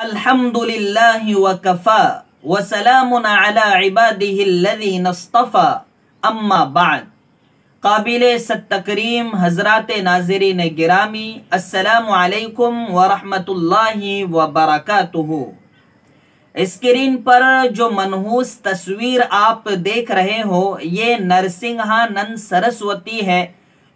अल्हम्दुलिल्लाहि व कफ़ा व सलामुन अला इबादिहिल्लज़ीना इस्तफ़ा अम्मा बाद। काबिले सत्तकरीम हज़रात नाज़रीन गिरामी, अस्सलामु अलैकुम व रहमतुल्लाहि व बरकातुहू। स्क्रीन पर जो मनहूस तस्वीर आप देख रहे हो, ये नरसिंहानंद सरस्वती है,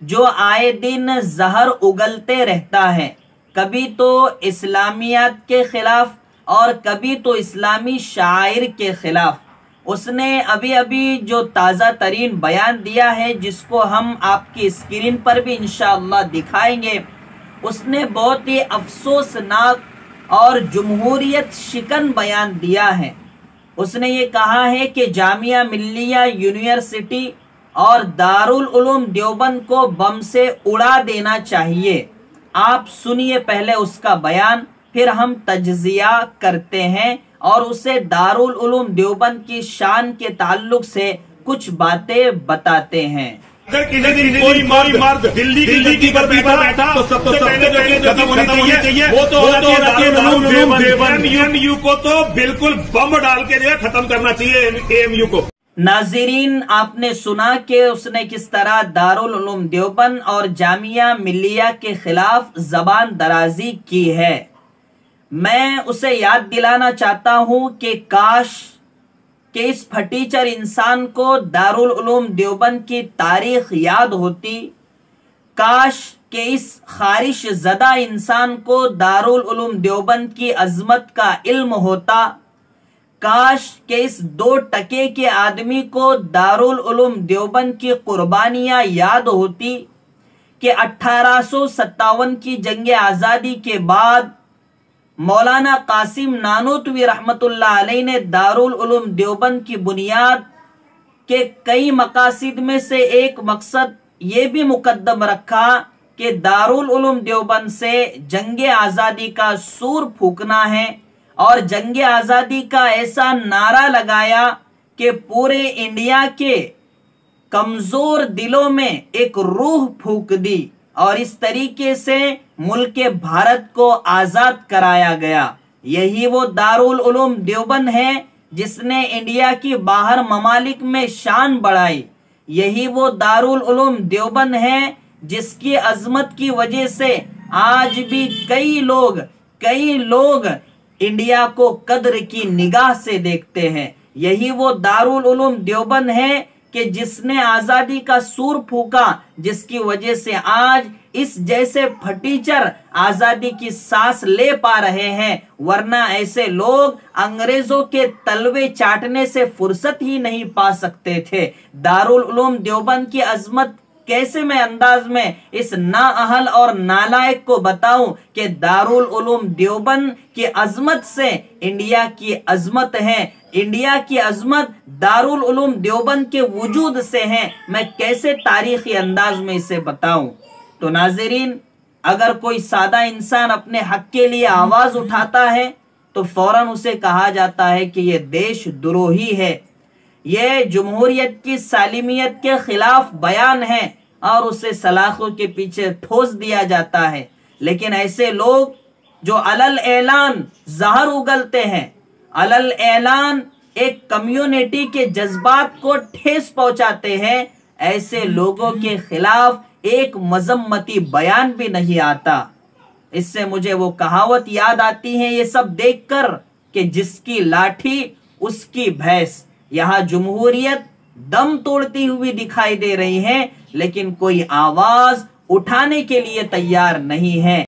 जो आए दिन जहर उगलते रहता है। कभी तो इस्लामियात के खिलाफ और कभी तो इस्लामी शायर के खिलाफ। उसने अभी अभी जो ताज़ा तरीन बयान दिया है, जिसको हम आपकी स्क्रीन पर भी इंशाअल्लाह दिखाएंगे, उसने बहुत ही अफसोसनाक और जमहूरियत शिकन बयान दिया है। उसने ये कहा है कि जामिया मिल्लिया यूनिवर्सिटी और दारुल उलूम देवबंद को बम से उड़ा देना चाहिए। आप सुनिए पहले उसका बयान, फिर हम तज्जिया करते हैं और उसे दारुल उलूम देवबंद की शान के ताल्लुक से कुछ बातें बताते हैं। अगर किसी दिन कोई मर्द दिल्ली की पर बैठा तो सबसे पहले खत्म होनी चाहिए वो तो दारुल उलूम देवबंद। एएमयू को तो बिल्कुल बम डाल के जो है खत्म करना चाहिए एएमयू को। नाज़रीन, आपने सुना कि उसने किस तरह दारुल उलूम देवबंद और जामिया मिल्लिया के खिलाफ जबान दराजी की है। मैं उसे याद दिलाना चाहता हूं कि काश कि इस फटीचर इंसान को दारुल उलूम देवबंद की तारीख याद होती। काश कि इस खारिश ज़दा इंसान को दारुल उलूम देवबंद की अजमत का इल्म होता। काश कि इस 2 टके के आदमी को दारुल उलूम देवबंद की कुर्बानियां याद होती कि 1857 की जंग आज़ादी के बाद मौलाना कासिम नानूतवी रहमतुल्लाह अलैह ने दारुल उलूम देवबंद की बुनियाद के कई मकासिद में से एक मकसद ये भी मुकद्दम रखा कि दारुल उलूम देवबंद से जंग आज़ादी का सूर फूकना है और जंग आज़ादी का ऐसा नारा लगाया कि पूरे इंडिया के कमजोर दिलों में एक रूह फूक दी और इस तरीके से मुल्क भारत को आजाद कराया गया। यही वो दारुल उलूम देवबंद है जिसने इंडिया की बाहर ममालिक में शान बढ़ाई। यही वो दारुल उलूम देवबंद है जिसकी अजमत की वजह से आज भी कई लोग इंडिया को कद्र की निगाह से देखते हैं। यही वो दारुल उलूम देवबंद है कि जिसने आजादी का सूर फूका, जिसकी वजह से आज इस जैसे फटीचर आजादी की सांस ले पा रहे हैं, वरना ऐसे लोग अंग्रेजों के तलवे चाटने से फुर्सत ही नहीं पा सकते थे। दारुल उलूम देवबंद की अजमत कैसे मैं अंदाज में इस नाअहल और नालायक को बताऊं कि दारुल उलूम देवबंद की अजमत से इंडिया की अजमत है। इंडिया की अजमत दारुल उलूम देवबंद के वजूद से है। मैं कैसे तारीखी अंदाज में इसे बताऊं? तो नाज़रीन, अगर कोई सादा इंसान अपने हक के लिए आवाज उठाता है तो फौरन उसे कहा जाता है कि यह देशद्रोही है, ये जमहूरियत की सालिमियत के खिलाफ बयान है और उसे सलाखों के पीछे ठोस दिया जाता है। लेकिन ऐसे लोग जो अलल ऐलान जहर उगलते हैं, अलल ऐलान एक कम्युनिटी के जज्बात को ठेस पहुंचाते हैं, ऐसे लोगों के खिलाफ एक मजम्मती बयान भी नहीं आता। इससे मुझे वो कहावत याद आती है ये सब देखकर कि जिसकी लाठी उसकी भैंस। यहाँ जमहूरियत दम तोड़ती हुई दिखाई दे रही है, लेकिन कोई आवाज उठाने के लिए तैयार नहीं है।